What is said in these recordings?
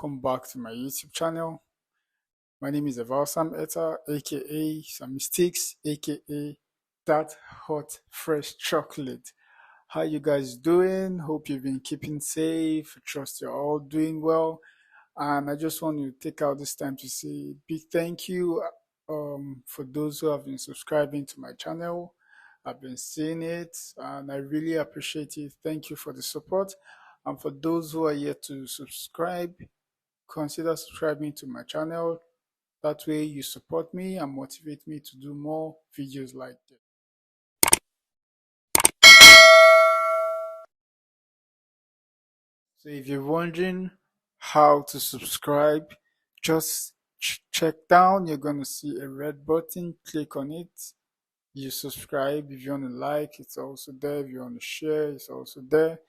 welcome back to my YouTube channel. My name is evalsametta, aka Some Mistakes, aka That Hot Fresh Chocolate. How you guys doing? Hope you've been keeping safe. Trust you're all doing well. And I just want to take out this time to say a big thank you for those who have been subscribing to my channel. I've been seeing it and I really appreciate it. Thank you for the support. And for those who are yet to subscribe, consider subscribing to my channel. That way you support me and motivate me to do more videos like this. So if you're wondering how to subscribe, just check down. You're going to see a red button. Click on it. You subscribe. If you want to like, it's also there. If you want to share, it's also there.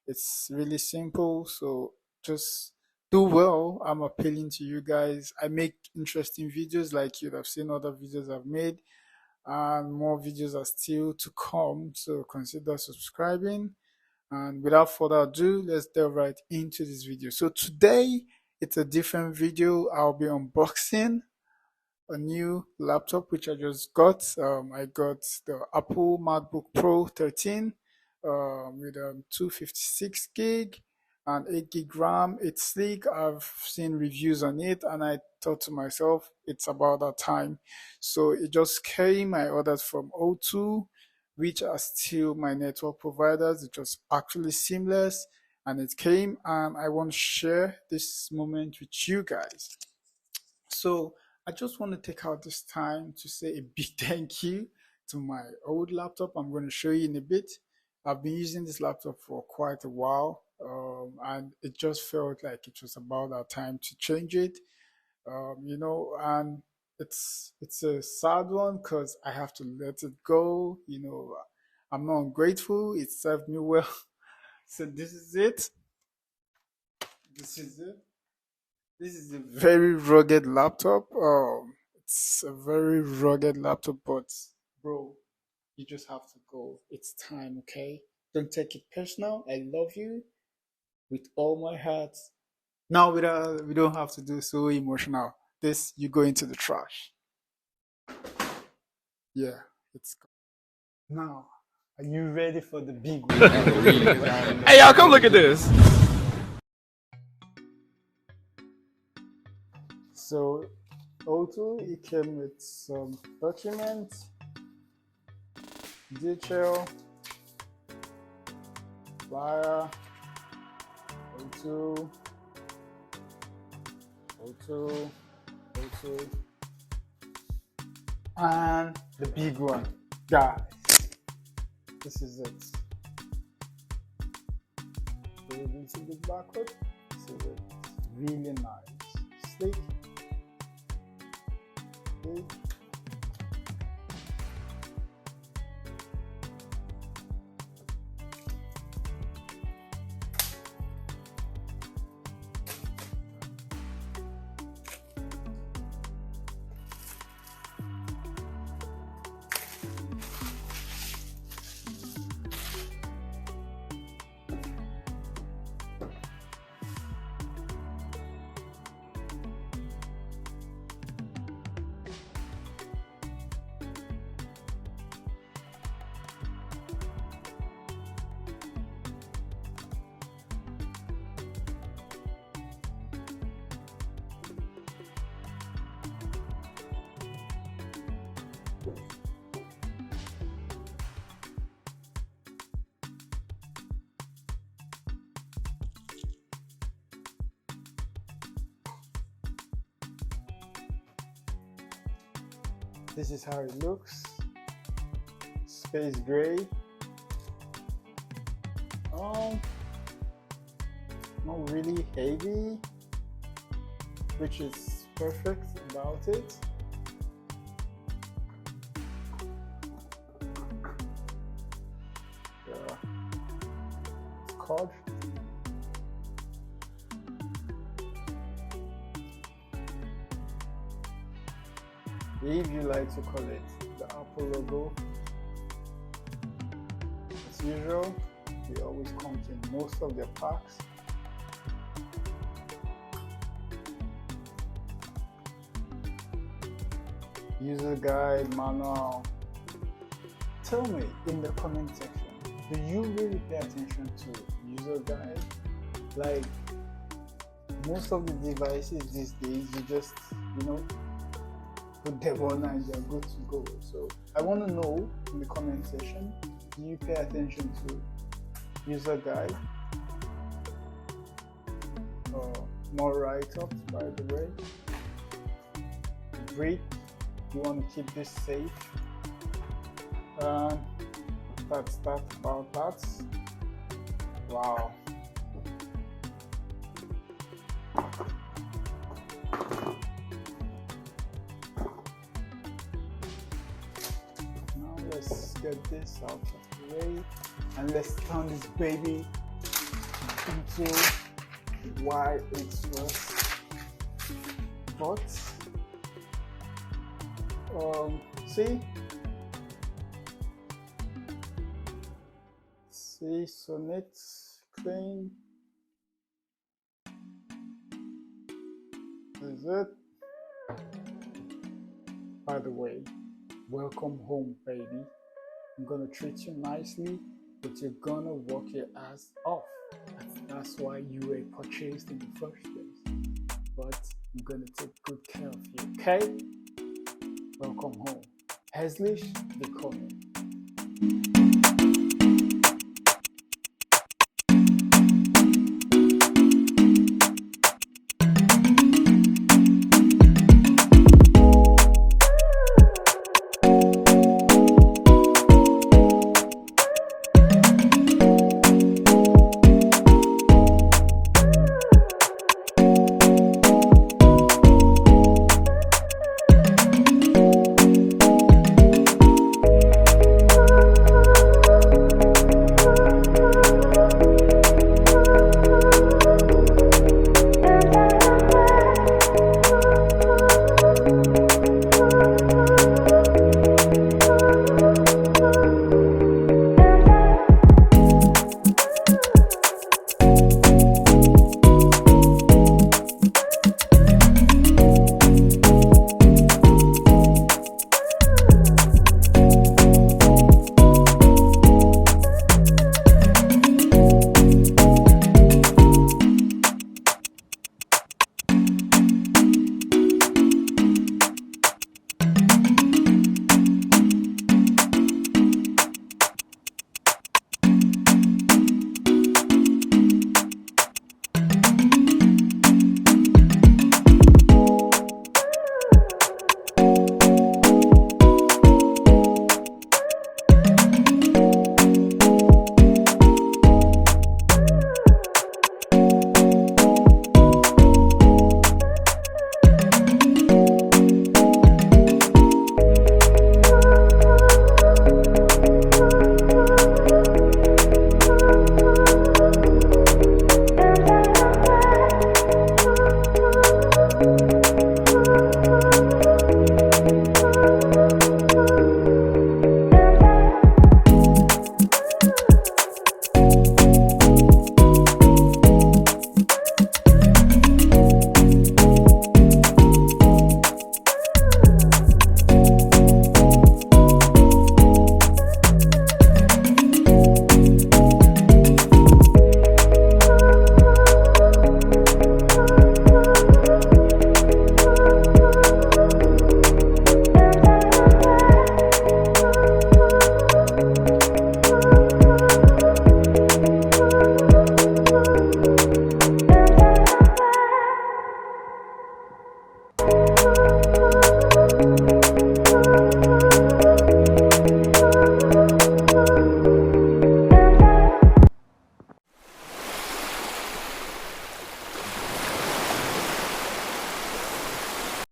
It's really simple. So just do well. I'm appealing to you guys. I make interesting videos like you'd have seen other videos I've made, and more videos are still to come. So consider subscribing. And without further ado, let's delve right into this video. So today it's a different video. I'll be unboxing a new laptop which I just got. I got the Apple MacBook Pro 13 with 256 gig and 8 gig RAM. It's sleek. I've seen reviews on it and I thought to myself, it's about that time. So it just came. I ordered from O2, which are still my network providers. It was actually seamless and it came, and I want to share this moment with you guys. So I just want to take out this time to say a big thank you to my old laptop. I'm going to show you in a bit. I've been using this laptop for quite a while, and it just felt like it was about that time to change it. And it's a sad one because I have to let it go. I'm not ungrateful. It served me well. So this is it. This is it. This is a very rugged laptop. It's a very rugged laptop, but bro, you just have to go. It's time, okay? Don't take it personal. I love you with all my heart. Now we don't have to do so emotional. This you go into the trash. Yeah, it's now. Are you ready for the big one? Hey, y'all, come look at this. So, O2, it came with some documents, detail, flyer, O2, and the big one, guys. This is it. So you can see the barcode. This is it. Really nice, sleek. Okay. This is how it looks. Space gray. Not really heavy, which is perfect about it. Yeah. It's called. If you like to call it the Apple logo, as usual, it always comes in most of their packs. user guide, manual. Tell me in the comment section, do you really pay attention to user guide? Like most of the devices these days, you just, put them on and you're good to go. So I want to know in the comment section, do you pay attention to user guide? More write-ups, by the way. Great. You want to keep this safe. That's that about that. Wow. Now let's get this out of the way and let's turn this baby into why it's worth. But see, Sonnet clean. This is it. By the way, welcome home, baby. I'm gonna treat you nicely, but you're gonna work your ass off. That's why you were purchased in the first place. But I'm gonna take good care of you, okay? Welcome home. Herzlich willkommen.